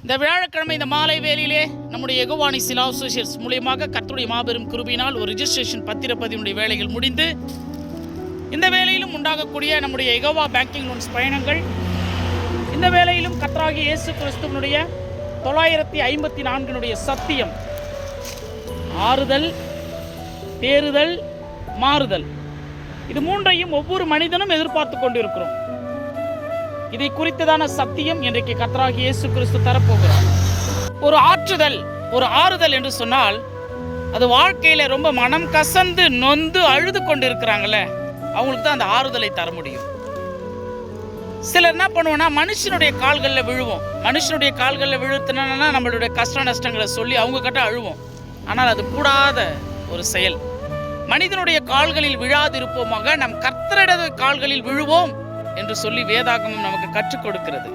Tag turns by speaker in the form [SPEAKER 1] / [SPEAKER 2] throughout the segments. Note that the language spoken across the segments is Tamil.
[SPEAKER 1] இந்த வியாழக்கிழமை இந்த மாலை வேளையிலே நம்முடைய யெகோவா நிசி லா அசோசியேட்ஸ் மூலியமாக கர்த்தருடைய மாபெரும் கிருபையினால் ஒரு ரெஜிஸ்ட்ரேஷன் பத்திரப்பதிவுடைய வேலைகள் முடிந்து இந்த வேலையிலும் உண்டாகக்கூடிய நம்முடைய யெகோவா பேங்கிங் லோன்ஸ் பயணங்கள், இந்த வேலையிலும் கர்த்தராகிய இயேசு கிறிஸ்துவனுடைய 954 சத்தியம், ஆறுதல், தேறுதல், மாறுதல், இது மூன்றையும் ஒவ்வொரு மனிதனும் எதிர்பார்த்து கொண்டிருக்கிறோம். இதை குறித்ததான சத்தியம் இன்றைக்கு கர்த்தராகிய இயேசு கிறிஸ்து தரப்போகிறார். ஒரு ஆற்றுதல், ஒரு ஆறுதல் என்று சொன்னால் அது வாழ்க்கையில ரொம்ப மனம் கசந்து நொந்து அழுது கொண்டு இருக்கிறாங்கல்ல, அவங்களுக்கு தான் அந்த ஆறுதலை தர முடியும். சிலர் என்ன பண்ணுவோம்னா, மனுஷனுடைய கால்களில் விழுவோம். மனுஷனுடைய கால்களில் விழுத்தினா நம்மளுடைய கஷ்ட நஷ்டங்களை சொல்லி அவங்க கிட்ட அழுவோம். ஆனால் அது கூடாத ஒரு செயல். மனிதனுடைய கால்களில் விழாதிருப்போமாக நம் கர்த்தருடைய கால்களில் விழுவோம் என்று சொல்லி வேதாகமம் நமக்கு கற்றுக் கொடுக்கிறது.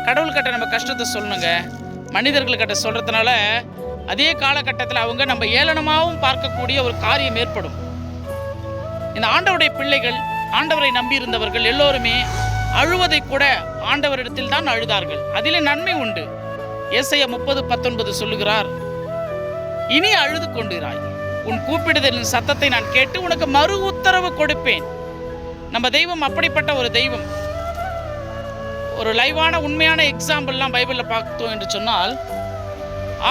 [SPEAKER 1] கடவுள்கிட்ட நம்ம கஷ்டத்தை சொல்லணுங்க. மனிதர்கள்கிட்ட சொல்றதுனால அதே காலகட்டத்தில் அவங்க நம்ம ஏளனமாகவும் பார்க்கக்கூடிய ஒரு காரியம் ஏற்படும். இந்த ஆண்டவருடைய பிள்ளைகள், ஆண்டவரை நம்பியிருந்தவர்கள் எல்லோருமே அழுவதை கூட ஆண்டவரிடத்தில் தான் அழுதார்கள். அதிலே நன்மை உண்டு. ஏசாயா 30:19 சொல்லுகிறார், இனி அழுது கொண்டிராய், உன் கூப்பிடுதலின் சத்தத்தை நான் கேட்டு உனக்கு மறு உத்தரவு கொடுப்பேன். நம்ம தெய்வம் அப்படிப்பட்ட ஒரு தெய்வம். ஒரு லைவான உண்மையான எக்ஸாம்பிள்லாம் பைபிளில் பார்த்தோம் என்று சொன்னால்,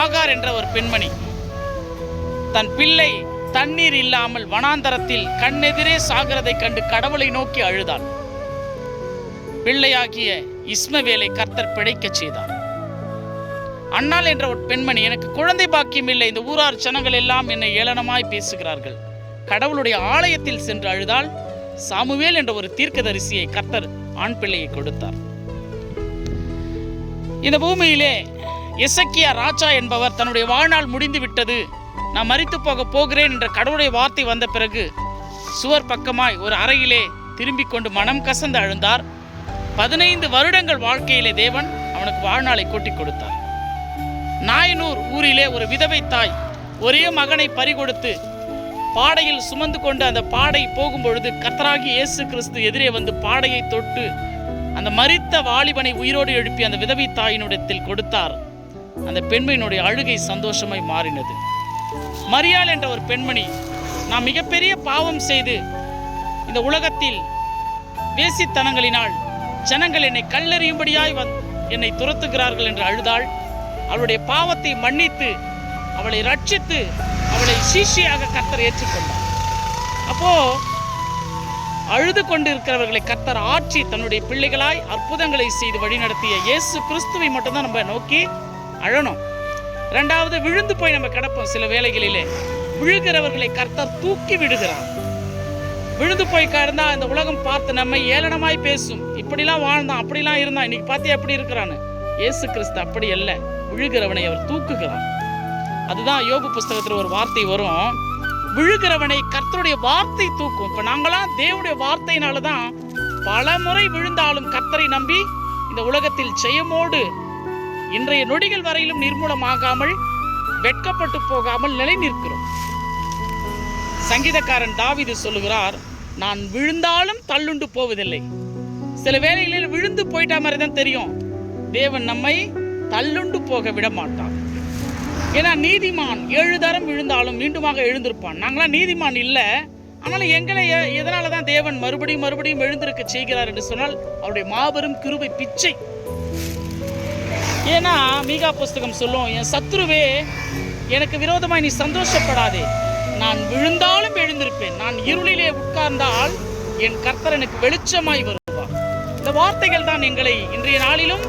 [SPEAKER 1] ஆகார் என்ற ஒரு பெண்மணி தன் பிள்ளை தண்ணீர் இல்லாமல் வனாந்தரத்தில் கண்ணெதிரே சாகிறதை கண்டு கடவுளை நோக்கி அழுதாள். பிள்ளையாகிய இஸ்மவேலை கர்த்தர் பிழைக்கச் செய்தார். அன்னாள் என்ற ஒரு பெண்மணி, எனக்கு குழந்தை பாக்கியம் இல்லை, இந்த ஊரார் ஜனங்கள் எல்லாம் என்னை ஏளனமாய் பேசுகிறார்கள், கடவுளுடைய ஆலயத்தில் சென்று அழுதால் சாமுவேல் என்ற ஒரு தீர்க்கதரிசியை கர்த்தர் ஆண் பிள்ளையை கொடுத்தார். இந்த பூமியிலே எசக்கியா ராஜா என்பவர் தன்னுடைய வாழ்நாள் முடிந்து விட்டது, நான் மரித்து போகிறேன் என்ற கடவுளுடைய வார்த்தை வந்த பிறகு சுவர் பக்கமாய் ஒரு அறையிலே திரும்பிக் கொண்டு மனம் கசந்து அழுந்தார். 15 வருடங்கள் வாழ்க்கையிலே தேவன் அவனுக்கு வாழ்நாளை கூட்டி கொடுத்தார். நாயனூர் ஊரிலே ஒரு விதவை தாய் ஒரே மகனை பறிகொடுத்து பாடையில் சுமந்து கொண்டு அந்த பாடை போகும்பொழுது கர்த்தராகிய இயேசு கிறிஸ்து எதிரே வந்து பாடையை தொட்டு அந்த மரித்த வாலிபனை உயிரோடு எழுப்பி அந்த விதவை தாயினிடத்தில் கொடுத்தார். அந்த பெண்மணியினுடைய அழுகை சந்தோஷமாய் மாறினது. மரியாள் என்ற ஒரு பெண்மணி, நான் மிகப்பெரிய பாவம் செய்து இந்த உலகத்தில் வேசித்தனங்களினால் ஜனங்கள் என்னை கல்லெறியும்படியாய் என்னை துரத்துகிறார்கள் என்று அழுதாள். அவளுடைய பாவத்தை மன்னித்து அவளை ரட்சித்து அவளை சீஷியாக கர்த்தர் ஏற்றுக்கொண்டார். அப்போ அழுது கொண்டு இருக்கிறவர்களை கர்த்தர் ஆட்சி தன்னுடைய பிள்ளைகளாய் அற்புதங்களை செய்து வழிநடத்திய இயேசு கிறிஸ்துவை மட்டும்தான் நம்ம நோக்கி அழணும். இரண்டாவது, விழுந்து போய் நம்ம கிடப்போம். சில வேளைகளிலே விழுகிறவர்களை கர்த்தர் தூக்கி விடுகிறார். விழுந்து போய் கிடந்தா இந்த உலகம் பார்த்து நம்மை ஏளனமாய் பேசும், இப்படிலாம் வாழ்ந்தான், அப்படிலாம் இருந்தான், இன்னைக்கு பார்த்து எப்படி இருக்கிறான்னு. இயேசு கிறிஸ்து அப்படி அல்ல, விழுகிறவனை அவர் தூக்குகிறார். அதுதான் யோபு புஸ்தகத்தில் ஒரு வார்த்தை வரும், விழுகிறவனை கர்த்தருடைய வார்த்தை தூக்கும். இப்ப நாங்களாம் தேவனுடைய வார்த்தையினால தான் பல முறை விழுந்தாலும் கர்த்தரை நம்பி இந்த உலகத்தில் ஜெயமோடு இன்றைய நொடிகள் வரையிலும் நிர்மூலமாகாமல் வெட்கப்பட்டு போகாமல் நிலை நிற்கிறோம். சங்கீதக்காரன் தாவீது சொல்லுகிறார், நான் விழுந்தாலும் தள்ளுண்டு போவதில்லை. சில வேளைகளில் விழுந்து போயிட்டா மாதிரி தான் தெரியும், தேவன் நம்மை தள்ளுண்டு போக விட மாட்டான். ஏன்னா நீதிமான் 7 தரம் விழுந்தாலும் மீண்டுமாக எழுந்திருப்பான். நாங்களாம் நீதிமான் இல்லை, ஆனாலும் எங்களை எதனால தான் தேவன் மறுபடியும் எழுந்திருக்க செய்கிறார் என்று சொன்னால் அவருடைய மாபெரும் கிருபை பிச்சை. ஏன்னா மீகா புஸ்தகம் சொல்லும், என் சத்துருவே எனக்கு விரோதமாய் நீ சந்தோஷப்படாதே, நான் விழுந்தாலும் எழுந்திருப்பேன், நான் இருளிலே உட்கார்ந்தால் என் கர்த்தர் எனக்கு வெளிச்சமாய் வருவார். இந்த வார்த்தைகள் தான் எங்களை இன்றைய நாளிலும்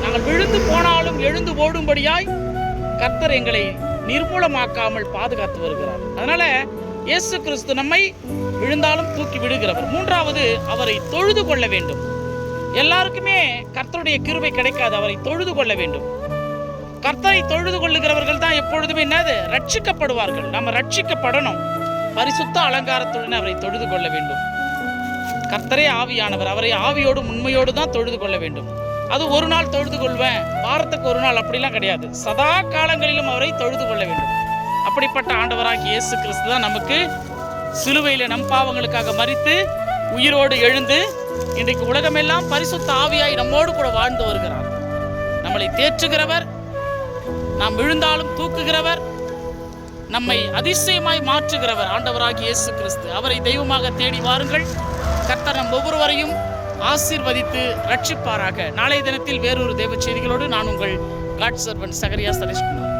[SPEAKER 1] நாங்கள் விழுந்து போனாலும் எழுந்து ஓடும்படியாய் கர்த்தர் எங்களை நிர்மூலமாக்காமல் பாதுகாத்து வருகிறார். அதனால இயேசு கிறிஸ்து நம்மை விழுந்தாலும் தூக்கி விடுகிறவர். மூன்றாவது, அவரை தொழுது கொள்ள வேண்டும். எல்லாருக்குமே கர்த்தருடைய கிருபை கிடைக்காது, அவரை தொழுது கொள்ள வேண்டும். கர்த்தரை தொழுது கொள்ளுகிறவர்கள் தான் எப்பொழுதுமே என்னது ரட்சிக்கப்படுவார்கள். நம்ம ரட்சிக்கப்படணும். பரிசுத்த அலங்காரத்துடன் அவரை தொழுது கொள்ள வேண்டும். கர்த்தரே ஆவியானவர், அவரை ஆவியோடு உண்மையோடு தான் தொழுது கொள்ள வேண்டும். அது ஒரு நாள் தொழுது கொள்வேன், வாரத்துக்கு ஒரு நாள், அப்படிலாம் கிடையாது. சதா காலங்களிலும் அவரை தொழுது கொள்ள வேண்டும். அப்படிப்பட்ட ஆண்டவராகிய இயேசு கிறிஸ்து தான் நமக்கு சிலுவையில் நம் பாவங்களுக்காக மரித்து உயிரோடு எழுந்து இன்றைக்கு உலகமெல்லாம் பரிசுத்த ஆவியாய் நம்மோடு கூட வாழ்ந்து வருகிறார். நம்மளை தேற்றுகிறவர், நாம் விழுந்தாலும் தூக்குகிறவர், நம்மை அதிசயமாய் மாற்றுகிறவர் ஆண்டவராகிய இயேசு கிறிஸ்து. அவரை தெய்வமாக தேடி வாருங்கள். கர்த்தர் நம் ஒவ்வொருவரையும் ஆசீர்வதித்து ரட்சிப்பாராக. நாளைய தினத்தில் வேறொரு தேவ செய்திகளோடு நான் உங்கள் காட் சர்வன்ட் சகரியா சதீஷ்குமார்.